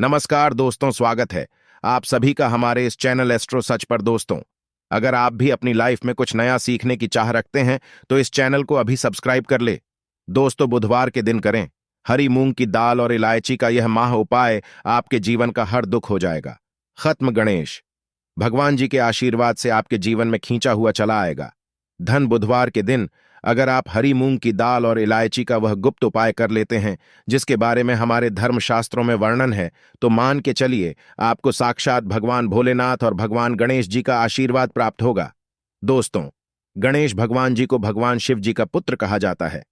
नमस्कार दोस्तों, स्वागत है आप सभी का हमारे इस चैनल एस्ट्रो सच पर। दोस्तों, अगर आप भी अपनी लाइफ में कुछ नया सीखने की चाह रखते हैं तो इस चैनल को अभी सब्सक्राइब कर ले। दोस्तों, बुधवार के दिन करें हरी मूंग की दाल और इलायची का यह माह उपाय, आपके जीवन का हर दुख हो जाएगा खत्म। गणेश भगवान जी के आशीर्वाद से आपके जीवन में खींचा हुआ चला आएगा धन। बुधवार के दिन अगर आप हरी मूंग की दाल और इलायची का वह गुप्त उपाय कर लेते हैं जिसके बारे में हमारे धर्मशास्त्रों में वर्णन है, तो मान के चलिए आपको साक्षात भगवान भोलेनाथ और भगवान गणेश जी का आशीर्वाद प्राप्त होगा। दोस्तों, गणेश भगवान जी को भगवान शिव जी का पुत्र कहा जाता है।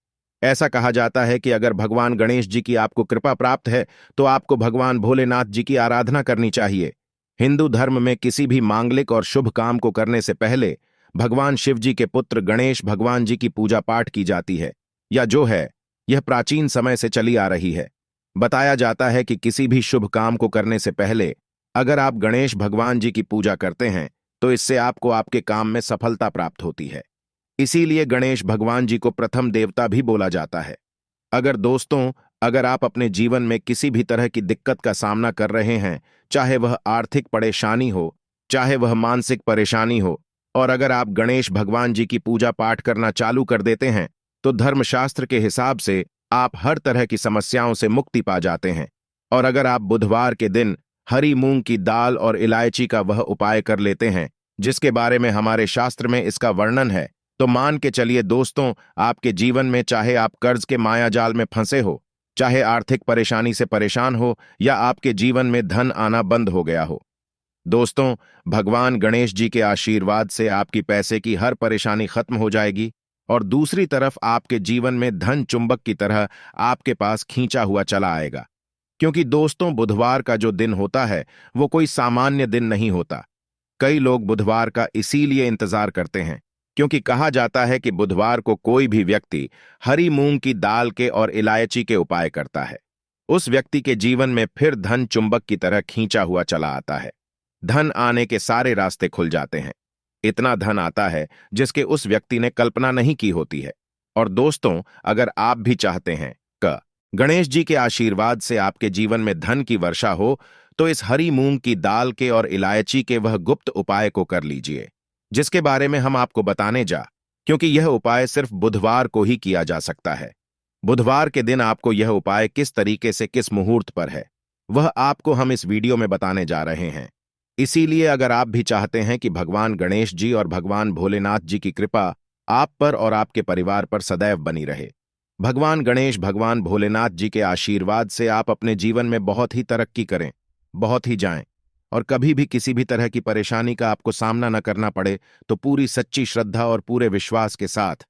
ऐसा कहा जाता है कि अगर भगवान गणेश जी की आपको कृपा प्राप्त है तो आपको भगवान भोलेनाथ जी की आराधना करनी चाहिए। हिंदू धर्म में किसी भी मांगलिक और शुभ काम को करने से पहले भगवान शिव जी के पुत्र गणेश भगवान जी की पूजा पाठ की जाती है, या जो है यह प्राचीन समय से चली आ रही है। बताया जाता है कि किसी भी शुभ काम को करने से पहले अगर आप गणेश भगवान जी की पूजा करते हैं तो इससे आपको आपके काम में सफलता प्राप्त होती है। इसीलिए गणेश भगवान जी को प्रथम देवता भी बोला जाता है। अगर आप अपने जीवन में किसी भी तरह की दिक्कत का सामना कर रहे हैं, चाहे वह आर्थिक परेशानी हो, चाहे वह मानसिक परेशानी हो, और अगर आप गणेश भगवान जी की पूजा पाठ करना चालू कर देते हैं तो धर्मशास्त्र के हिसाब से आप हर तरह की समस्याओं से मुक्ति पा जाते हैं। और अगर आप बुधवार के दिन हरी मूंग की दाल और इलायची का वह उपाय कर लेते हैं जिसके बारे में हमारे शास्त्र में इसका वर्णन है, तो मान के चलिए दोस्तों, आपके जीवन में चाहे आप कर्ज के मायाजाल में फंसे हो, चाहे आर्थिक परेशानी से परेशान हो, या आपके जीवन में धन आना बंद हो गया हो, दोस्तों, भगवान गणेश जी के आशीर्वाद से आपकी पैसे की हर परेशानी खत्म हो जाएगी और दूसरी तरफ आपके जीवन में धन चुंबक की तरह आपके पास खींचा हुआ चला आएगा। क्योंकि दोस्तों, बुधवार का जो दिन होता है वो कोई सामान्य दिन नहीं होता। कई लोग बुधवार का इसीलिए इंतजार करते हैं क्योंकि कहा जाता है कि बुधवार को कोई भी व्यक्ति हरी मूंग की दाल के और इलायची के उपाय करता है, उस व्यक्ति के जीवन में फिर धन चुंबक की तरह खींचा हुआ चला आता है। धन आने के सारे रास्ते खुल जाते हैं। इतना धन आता है जिसके उस व्यक्ति ने कल्पना नहीं की होती है। और दोस्तों, अगर आप भी चाहते हैं कि गणेश जी के आशीर्वाद से आपके जीवन में धन की वर्षा हो, तो इस हरी मूंग की दाल के और इलायची के वह गुप्त उपाय को कर लीजिए जिसके बारे में हम आपको बताने क्योंकि यह उपाय सिर्फ बुधवार को ही किया जा सकता है। बुधवार के दिन आपको यह उपाय किस तरीके से किस मुहूर्त पर है वह आपको हम इस वीडियो में बताने जा रहे हैं। इसीलिए अगर आप भी चाहते हैं कि भगवान गणेश जी और भगवान भोलेनाथ जी की कृपा आप पर और आपके परिवार पर सदैव बनी रहे, भगवान गणेश भगवान भोलेनाथ जी के आशीर्वाद से आप अपने जीवन में बहुत ही तरक्की करें, बहुत ही जाएं, और कभी भी किसी भी तरह की परेशानी का आपको सामना न करना पड़े, तो पूरी सच्ची श्रद्धा और पूरे विश्वास के साथ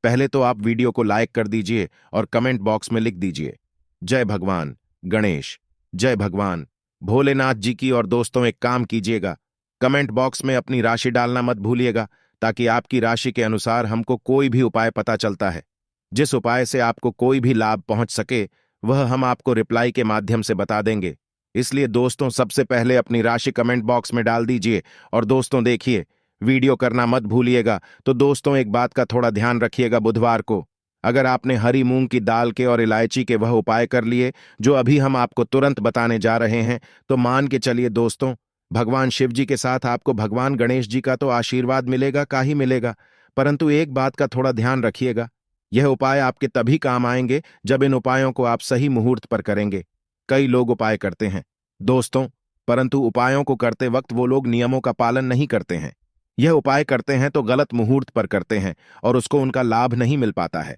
पहले तो आप वीडियो को लाइक कर दीजिए और कमेंट बॉक्स में लिख दीजिए जय भगवान गणेश, जय भगवान भोलेनाथ जी की। और दोस्तों, एक काम कीजिएगा, कमेंट बॉक्स में अपनी राशि डालना मत भूलिएगा, ताकि आपकी राशि के अनुसार हमको कोई भी उपाय पता चलता है। जिस उपाय से आपको कोई भी लाभ पहुंच सके वह हम आपको रिप्लाई के माध्यम से बता देंगे। इसलिए दोस्तों, सबसे पहले अपनी राशि कमेंट बॉक्स में डाल दीजिए। और दोस्तों देखिए, वीडियो करना मत भूलिएगा। तो दोस्तों, एक बात का थोड़ा ध्यान रखिएगा, बुधवार को अगर आपने हरी मूंग की दाल के और इलायची के वह उपाय कर लिए जो अभी हम आपको तुरंत बताने जा रहे हैं, तो मान के चलिए दोस्तों, भगवान शिव जी के साथ आपको भगवान गणेश जी का तो आशीर्वाद मिलेगा का ही मिलेगा, परंतु एक बात का थोड़ा ध्यान रखिएगा, यह उपाय आपके तभी काम आएंगे जब इन उपायों को आप सही मुहूर्त पर करेंगे। कई लोग उपाय करते हैं दोस्तों, परंतु उपायों को करते वक्त वो लोग नियमों का पालन नहीं करते हैं। यह उपाय करते हैं तो गलत मुहूर्त पर करते हैं और उसको उनका लाभ नहीं मिल पाता है।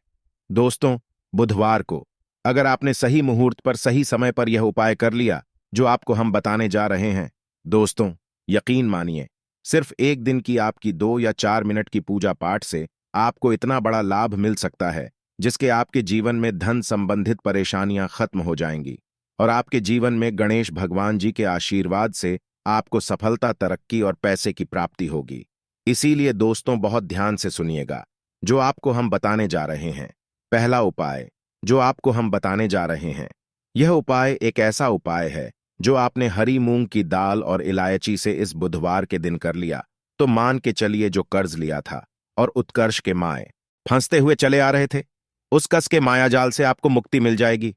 दोस्तों, बुधवार को अगर आपने सही मुहूर्त पर सही समय पर यह उपाय कर लिया जो आपको हम बताने जा रहे हैं, दोस्तों यकीन मानिए, सिर्फ एक दिन की आपकी 2 या 4 मिनट की पूजा पाठ से आपको इतना बड़ा लाभ मिल सकता है जिसके आपके जीवन में धन संबंधित परेशानियां खत्म हो जाएंगी और आपके जीवन में गणेश भगवान जी के आशीर्वाद से आपको सफलता, तरक्की और पैसे की प्राप्ति होगी। इसीलिए दोस्तों, बहुत ध्यान से सुनिएगा जो आपको हम बताने जा रहे हैं। पहला उपाय जो आपको हम बताने जा रहे हैं, यह उपाय एक ऐसा उपाय है जो आपने हरी मूंग की दाल और इलायची से इस बुधवार के दिन कर लिया, तो मान के चलिए जो कर्ज लिया था और उत्कर्ष के माए फंसते हुए चले आ रहे थे, उस कस के मायाजाल से आपको मुक्ति मिल जाएगी।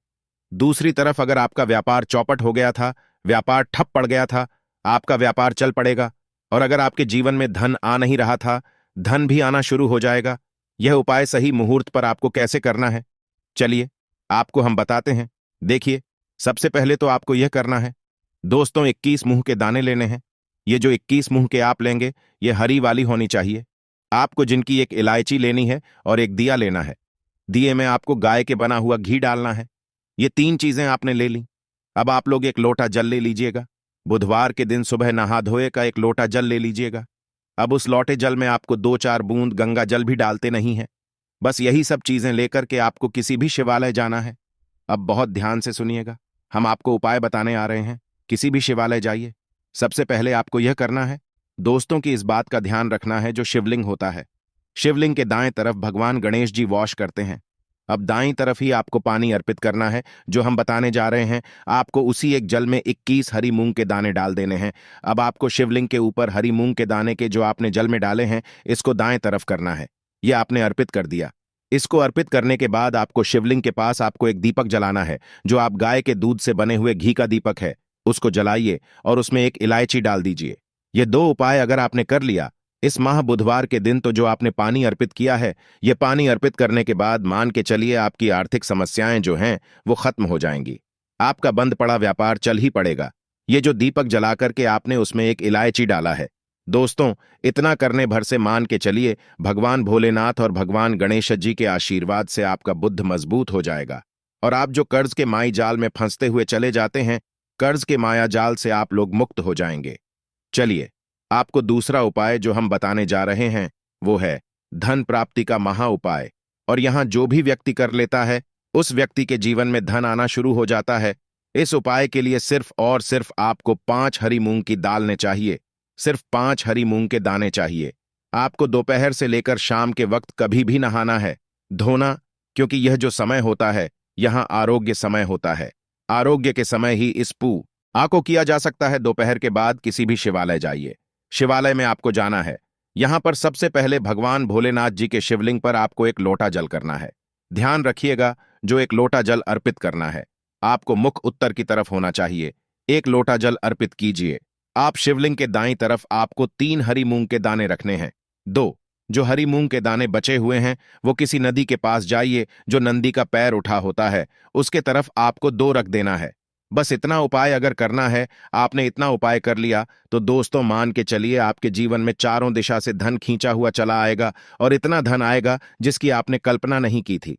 दूसरी तरफ अगर आपका व्यापार चौपट हो गया था, व्यापार ठप पड़ गया था, आपका व्यापार चल पड़ेगा। और अगर आपके जीवन में धन आ नहीं रहा था, धन भी आना शुरू हो जाएगा। यह उपाय सही मुहूर्त पर आपको कैसे करना है, चलिए आपको हम बताते हैं। देखिए, सबसे पहले तो आपको यह करना है दोस्तों, 21 मुंह के दाने लेने हैं। ये जो 21 मुंह के आप लेंगे, ये हरी वाली होनी चाहिए। आपको जिनकी एक इलायची लेनी है और एक दिया लेना है। दिए में आपको गाय के बना हुआ घी डालना है। ये 3 चीजें आपने ले ली। अब आप लोग एक लोटा जल ले लीजिएगा। बुधवार के दिन सुबह नहा धोए का एक लोटा जल ले लीजिएगा। अब उस लौटे जल में आपको 2-4 बूंद गंगा जल भी डालते नहीं है। बस यही सब चीजें लेकर के आपको किसी भी शिवालय जाना है। अब बहुत ध्यान से सुनिएगा, हम आपको उपाय बताने आ रहे हैं। किसी भी शिवालय जाइए। सबसे पहले आपको यह करना है दोस्तों की इस बात का ध्यान रखना है, जो शिवलिंग होता है, शिवलिंग के दाएं तरफ भगवान गणेश जी वॉश करते हैं। अब दाईं तरफ ही आपको पानी अर्पित करना है। जो हम बताने जा रहे हैं, आपको उसी एक जल में 21 हरी मूंग के दाने डाल देने हैं। अब आपको शिवलिंग के ऊपर हरी मूंग के दाने के जो आपने जल में डाले हैं, इसको दाएं तरफ करना है। यह आपने अर्पित कर दिया। इसको अर्पित करने के बाद आपको शिवलिंग के पास आपको एक दीपक जलाना है, जो आप गाय के दूध से बने हुए घी का दीपक है। उसको जलाइए और उसमें एक इलायची डाल दीजिए। ये 2 उपाय अगर आपने कर लिया इस माह बुधवार के दिन, तो जो आपने पानी अर्पित किया है, ये पानी अर्पित करने के बाद मान के चलिए आपकी आर्थिक समस्याएं जो हैं वो खत्म हो जाएंगी। आपका बंद पड़ा व्यापार चल ही पड़ेगा। ये जो दीपक जला करके आपने उसमें एक इलायची डाला है दोस्तों, इतना करने भर से मान के चलिए भगवान भोलेनाथ और भगवान गणेश जी के आशीर्वाद से आपका बुद्ध मजबूत हो जाएगा। और आप जो कर्ज के माई जाल में फंसते हुए चले जाते हैं, कर्ज के माया जाल से आप लोग मुक्त हो जाएंगे। चलिए आपको दूसरा उपाय जो हम बताने जा रहे हैं, वो है धन प्राप्ति का महा उपाय। और यहां जो भी व्यक्ति कर लेता है, उस व्यक्ति के जीवन में धन आना शुरू हो जाता है। इस उपाय के लिए सिर्फ और सिर्फ आपको 5 हरी मूंग की दाल ने चाहिए। सिर्फ 5 हरी मूंग के दाने चाहिए। आपको दोपहर से लेकर शाम के वक्त कभी भी नहाना है, धोना, क्योंकि यह जो समय होता है, यहां आरोग्य समय होता है। आरोग्य के समय ही इस पूजा को किया जा सकता है। दोपहर के बाद किसी भी शिवालय जाइए। शिवालय में आपको जाना है। यहां पर सबसे पहले भगवान भोलेनाथ जी के शिवलिंग पर आपको एक लोटा जल करना है। ध्यान रखिएगा, जो एक लोटा जल अर्पित करना है, आपको मुख उत्तर की तरफ होना चाहिए। एक लोटा जल अर्पित कीजिए। आप शिवलिंग के दाईं तरफ आपको 3 हरी मूंग के दाने रखने हैं। 2 जो हरी मूंग के दाने बचे हुए हैं, वो किसी नदी के पास जाइए, जो नंदी का पैर उठा होता है, उसके तरफ आपको 2 रख देना है। बस इतना उपाय अगर करना है, आपने इतना उपाय कर लिया, तो दोस्तों मान के चलिए आपके जीवन में चारों दिशा से धन खींचा हुआ चला आएगा। और इतना धन आएगा जिसकी आपने कल्पना नहीं की थी।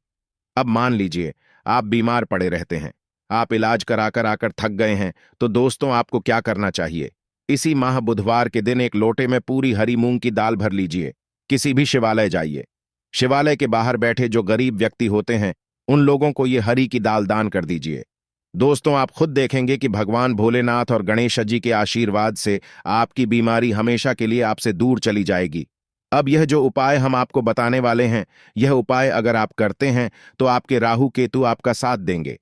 अब मान लीजिए आप बीमार पड़े रहते हैं, आप इलाज कराकर आकर थक गए हैं, तो दोस्तों आपको क्या करना चाहिए, इसी माह बुधवार के दिन एक लोटे में पूरी हरी मूंग की दाल भर लीजिए। किसी भी शिवालय जाइए। शिवालय के बाहर बैठे जो गरीब व्यक्ति होते हैं, उन लोगों को ये हरी की दाल दान कर दीजिए। दोस्तों आप खुद देखेंगे कि भगवान भोलेनाथ और गणेश जी के आशीर्वाद से आपकी बीमारी हमेशा के लिए आपसे दूर चली जाएगी। अब यह जो उपाय हम आपको बताने वाले हैं, यह उपाय अगर आप करते हैं, तो आपके राहु केतु आपका साथ देंगे।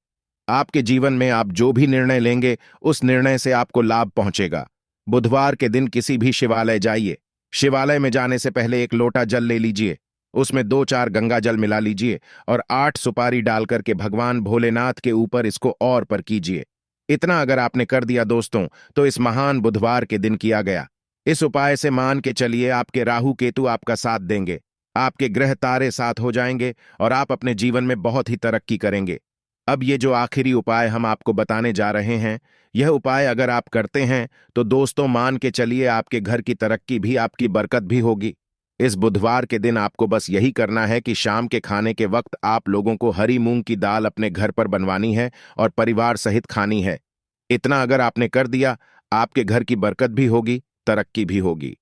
आपके जीवन में आप जो भी निर्णय लेंगे, उस निर्णय से आपको लाभ पहुंचेगा। बुधवार के दिन किसी भी शिवालय जाइए। शिवालय में जाने से पहले एक लोटा जल ले लीजिए, उसमें 2-4 गंगा जल मिला लीजिए और 8 सुपारी डाल करके भगवान भोलेनाथ के ऊपर इसको और पर कीजिए। इतना अगर आपने कर दिया दोस्तों, तो इस महान बुधवार के दिन किया गया इस उपाय से मान के चलिए आपके राहु केतु आपका साथ देंगे, आपके ग्रह तारे साथ हो जाएंगे और आप अपने जीवन में बहुत ही तरक्की करेंगे। अब ये जो आखिरी उपाय हम आपको बताने जा रहे हैं, यह उपाय अगर आप करते हैं, तो दोस्तों मान के चलिए आपके घर की तरक्की भी, आपकी बरकत भी होगी। इस बुधवार के दिन आपको बस यही करना है कि शाम के खाने के वक्त आप लोगों को हरी मूंग की दाल अपने घर पर बनवानी है और परिवार सहित खानी है। इतना अगर आपने कर दिया, आपके घर की बरकत भी होगी, तरक्की भी होगी।